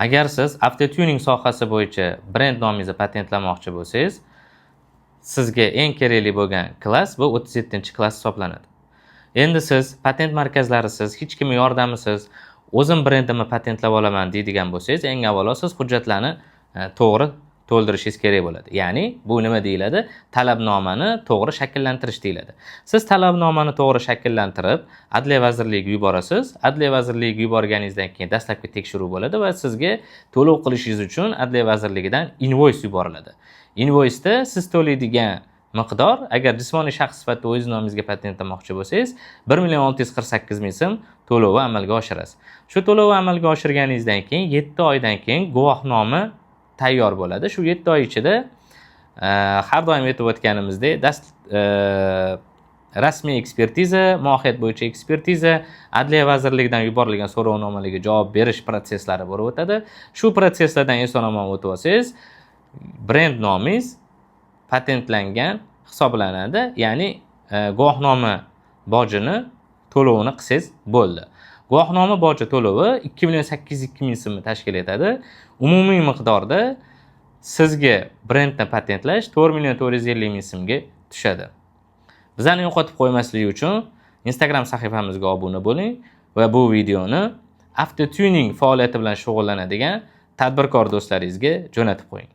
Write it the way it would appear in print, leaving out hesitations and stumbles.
Agar siz avtotuning sohasi bo'yicha brend nomingizni patentlamoqchi bo'lsangiz, sizga eng kerakli bo'lgan klass bu 37-klass hisoblanadi. Endi siz patent markazlarisiz, hech kimning yordamisiz, o'zim brendimni patentlab olaman deydigan bo'lsangiz, eng avvalo siz hujjatlarni to'g'ri to'ldirishingiz kerak bo'ladi. Ya'ni bu nima deyiladi? Talabnomani to'g'ri shakllantirish deyiladi. Siz talabnomani to'g'ri shakllantirib, Adliya vazirligiga yuborasiz. Adliya vazirligiga yuborganingizdan keyin dastlabki tekshiruv bo'ladi va sizga to'lov qilishingiz uchun Adliya vazirligidan invoice yuboriladi. Invoice'da siz to'laydigan miqdor, agar jismoniy shaxs sifatida o'z nomingizga patentlamoqchi bo'lsangiz, 1,648,000 so'm to'lovni amalga oshirasiz. Shu to'lovni amalga oshirganingizdan keyin 7 oydan keyin guvohnoma tayyor bo'ladi. Shu 7 oy ichida har doim aytib o'tganimizdek, rasmiy ekspertiza, mohiyat bo'yicha ekspertiza, Adliya vazirligidan yuborilgan so'rovnomalarga javob berish prosesslari bo'lib o'tadi. Shu proseslardan eson-omon o'tib olsangiz, brend nomingiz patentlangan hisoblanadi. Ya'ni guvohnoma bojini to'lovini qilsangiz bo'ldi. Guvohnoma boji to'lovi 2,802,000 so'mni tashkil etadi. Umumiy miqdorda sizga brendni patentlash 4,450,000 so'mga tushadi. Bizani yo'qotib qo'ymaslik uchun Instagram sahifamizga obuna bo'ling va bu videoni avtotuning faoliyati bilan shug'ullanadigan tadbirkor do'stlaringizga jo'natib qo'ying.